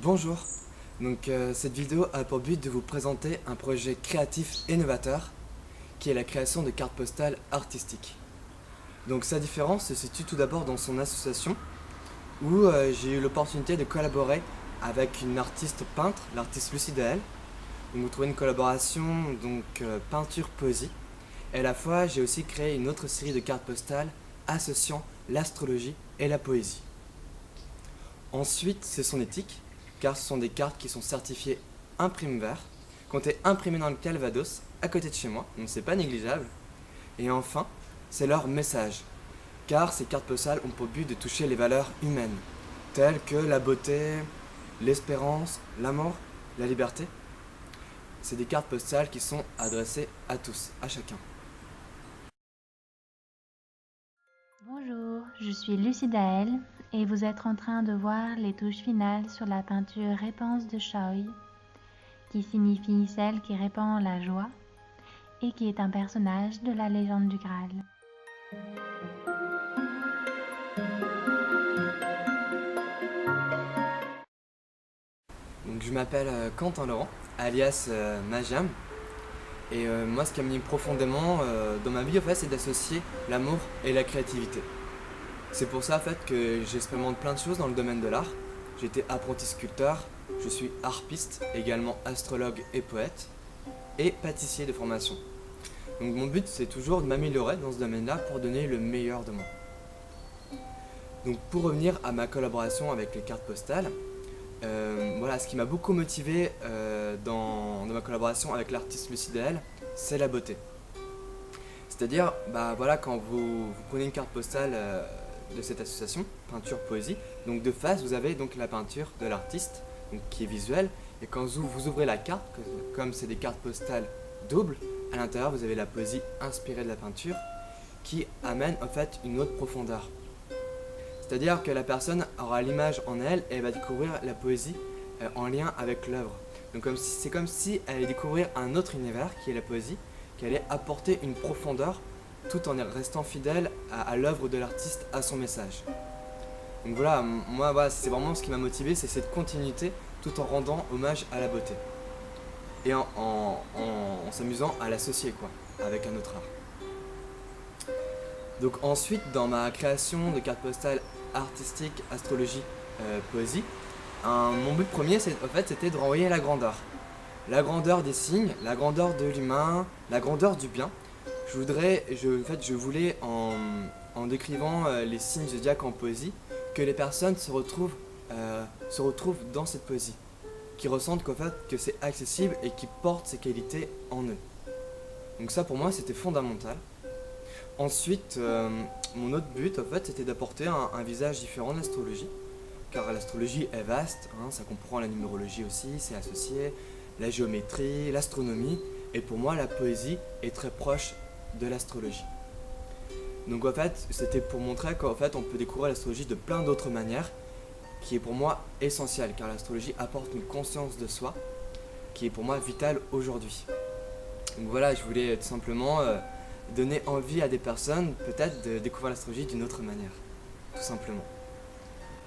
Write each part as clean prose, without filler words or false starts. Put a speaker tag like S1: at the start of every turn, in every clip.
S1: Bonjour, cette vidéo a pour but de vous présenter un projet créatif et novateur qui est la création de cartes postales artistiques. Donc sa différence se situe tout d'abord dans son association où j'ai eu l'opportunité de collaborer avec une artiste peintre, l'artiste Lucie Dael. Donc vous trouvez une collaboration peinture-poésie. Et à la fois j'ai aussi créé une autre série de cartes postales associant l'astrologie et la poésie. Ensuite c'est son éthique, car ce sont des cartes qui sont certifiées imprime vert, qui ont été imprimées dans le Calvados, à côté de chez moi, donc c'est pas négligeable. Et enfin, c'est leur message, car ces cartes postales ont pour but de toucher les valeurs humaines, telles que la beauté, l'espérance, l'amour, la liberté. C'est des cartes postales qui sont adressées à tous, à chacun.
S2: Bonjour, je suis Lucie Dael et vous êtes en train de voir les touches finales sur la peinture Réponse de Choi, qui signifie celle qui répand la joie et qui est un personnage de la légende du Graal.
S1: Donc je m'appelle Quentin Laurent, alias Majam. Et moi, ce qui m'a mis profondément dans ma vie, en fait, c'est d'associer l'amour et la créativité. C'est pour ça, en fait, que j'expérimente plein de choses dans le domaine de l'art. J'ai été apprenti sculpteur, je suis harpiste, également astrologue et poète, et pâtissier de formation. Donc mon but, c'est toujours de m'améliorer dans ce domaine-là pour donner le meilleur de moi. Donc pour revenir à ma collaboration avec les cartes postales, voilà, ce qui m'a beaucoup motivé dans ma collaboration avec l'artiste Lucie Dael, c'est la beauté. C'est-à-dire, voilà, quand vous prenez une carte postale de cette association, peinture poésie, donc de face vous avez donc la peinture de l'artiste, qui est visuelle, et quand vous ouvrez la carte, comme c'est des cartes postales doubles, à l'intérieur vous avez la poésie inspirée de la peinture, qui amène en fait une autre profondeur. C'est-à-dire que la personne aura l'image en elle et elle va découvrir la poésie en lien avec l'œuvre. Donc c'est comme si elle allait découvrir un autre univers qui est la poésie, qui allait apporter une profondeur tout en restant fidèle à l'œuvre de l'artiste, à son message. Donc voilà, moi voilà, c'est vraiment ce qui m'a motivé, c'est cette continuité tout en rendant hommage à la beauté. Et en s'amusant à l'associer quoi, avec un autre art. Donc ensuite, dans ma création de cartes postales artistiques, astrologie, poésie, mon but premier, c'était de renvoyer la grandeur. La grandeur des signes, la grandeur de l'humain, la grandeur du bien. Je voulais, en décrivant les signes zodiaques en poésie, que les personnes se retrouvent dans cette poésie, qui ressentent que c'est accessible et qui portent ces qualités en eux. Donc ça pour moi c'était fondamental. Ensuite, mon autre but c'était d'apporter un visage différent de l'astrologie, car l'astrologie est vaste, ça comprend la numérologie aussi, c'est associé, la géométrie, l'astronomie, et pour moi la poésie est très proche de l'astrologie. Donc en fait, c'était pour montrer qu'en fait on peut découvrir l'astrologie de plein d'autres manières, qui est pour moi essentielle, car l'astrologie apporte une conscience de soi, qui est pour moi vitale aujourd'hui. Donc voilà, je voulais tout simplement donner envie à des personnes peut-être de découvrir l'astrologie d'une autre manière, tout simplement.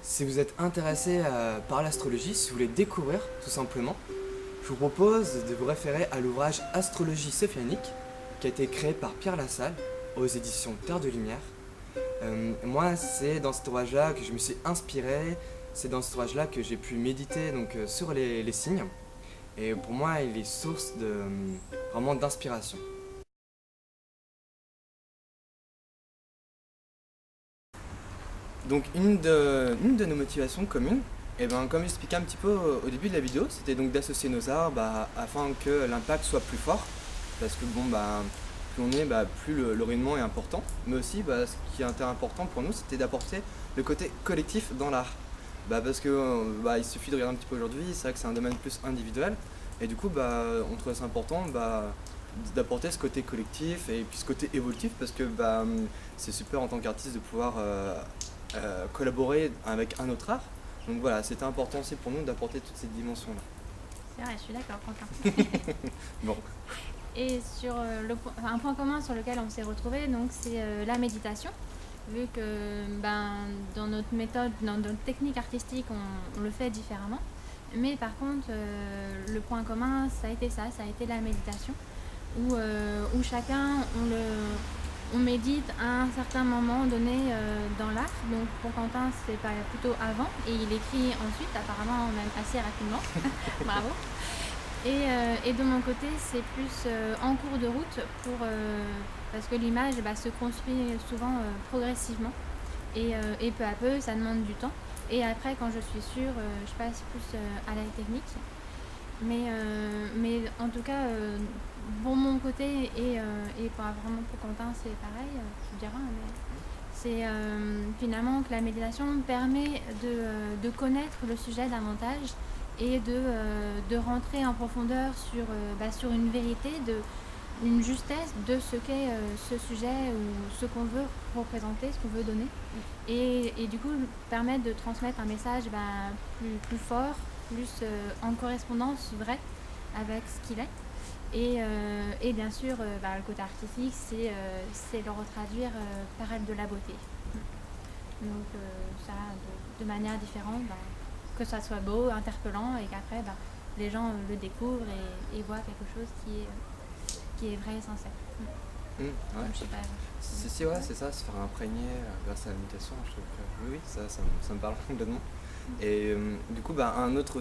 S1: Si vous êtes intéressé par l'astrologie, si vous voulez découvrir tout simplement, je vous propose de vous référer à l'ouvrage Astrologie sophianique qui a été créé par Pierre Lassalle aux éditions Terre de Lumière. Moi, c'est dans cet ouvrage-là que je me suis inspiré, c'est dans cet ouvrage-là que j'ai pu méditer sur les signes. Et pour moi, il est source vraiment d'inspiration. Donc une de nos motivations communes, comme j'expliquais un petit peu au début de la vidéo, c'était donc d'associer nos arts afin que l'impact soit plus fort. Parce que plus on est, plus le rayonnement est important. Mais aussi, ce qui est important pour nous, c'était d'apporter le côté collectif dans l'art. Parce que il suffit de regarder un petit peu aujourd'hui, c'est vrai que c'est un domaine plus individuel. Et du coup, on trouvait ça important d'apporter ce côté collectif et puis ce côté évolutif parce que c'est super en tant qu'artiste de pouvoir collaborer avec un autre art. Donc voilà, c'était important aussi pour nous d'apporter toutes ces dimensions-là.
S2: C'est vrai, je suis d'accord, Quentin.
S1: Bon.
S2: Et sur un point commun sur lequel on s'est retrouvés, donc c'est la méditation. Vu que dans notre méthode, dans notre technique artistique, on le fait différemment.
S3: Mais par contre, le point commun, ça a été la méditation, où chacun, on médite à un certain moment donné dans l'art. Donc pour Quentin, c'est pas plutôt avant, et il écrit ensuite, apparemment même assez rapidement. Bravo. Et de mon côté, c'est plus en cours de route parce que l'image se construit souvent progressivement et peu à peu, ça demande du temps. Et après, quand je suis sûre, je passe plus à la technique. Mais en tout cas, pour mon côté vraiment pour Quentin, c'est pareil, tu diras, mais c'est finalement que la méditation permet de connaître le sujet davantage et de rentrer en profondeur sur une vérité, une justesse de ce qu'est ce sujet ou ce qu'on veut représenter, ce qu'on veut donner. Et du coup, permettre de transmettre un message plus fort, plus en correspondance vraie avec ce qu'il est. Et bien sûr, le côté artistique, c'est le retraduire par de la beauté. Donc ça, de manière différente, que ça soit beau, interpellant, et qu'après, les gens le découvrent et voient quelque chose qui est vrai et sincère.
S4: Ouais.
S3: Donc, je sais pas.
S4: Si, ouais, c'est ça, se faire imprégner grâce à la méditation, je trouve que oui, ça me parle complètement. Et du coup, un autre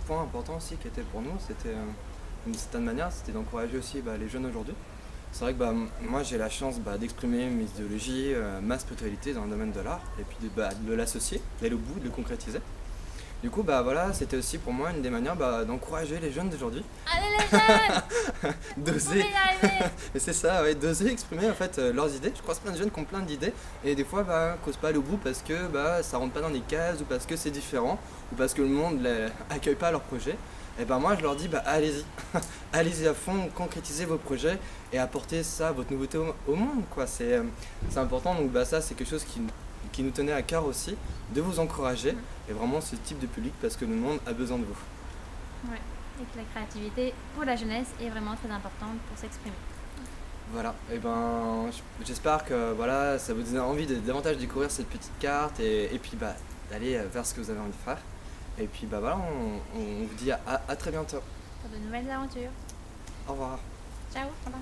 S4: point important aussi qui était pour nous, c'était d'une certaine manière, c'était d'encourager aussi les jeunes aujourd'hui. C'est vrai que moi j'ai la chance d'exprimer mes idéologies, ma spiritualité dans le domaine de l'art, et puis de l'associer, d'aller au bout, de le concrétiser. Du coup, voilà, c'était aussi pour moi une des manières d'encourager les jeunes d'aujourd'hui.
S3: Allez les jeunes
S4: D'oser. Et c'est ça, ouais, d'oser exprimer en fait leurs idées. Je croise plein de jeunes qui ont plein d'idées et des fois n'osent pas aller au bout parce que ça rentre pas dans des cases ou parce que c'est différent ou parce que le monde accueille pas leur projet. Et moi je leur dis allez-y, allez-y à fond, concrétisez vos projets et apportez ça, votre nouveauté au monde quoi. C'est important, donc ça c'est quelque chose qui nous tenait à cœur aussi, de vous encourager et vraiment ce type de public parce que le monde a besoin de vous.
S3: Ouais, et que la créativité pour la jeunesse est vraiment très importante pour s'exprimer.
S4: Voilà, et j'espère que ça vous donne envie de davantage découvrir cette petite carte et puis d'aller vers ce que vous avez envie de faire. Et puis on vous dit à très bientôt.
S3: Pour de nouvelles aventures.
S4: Au revoir.
S3: Ciao, Quentin.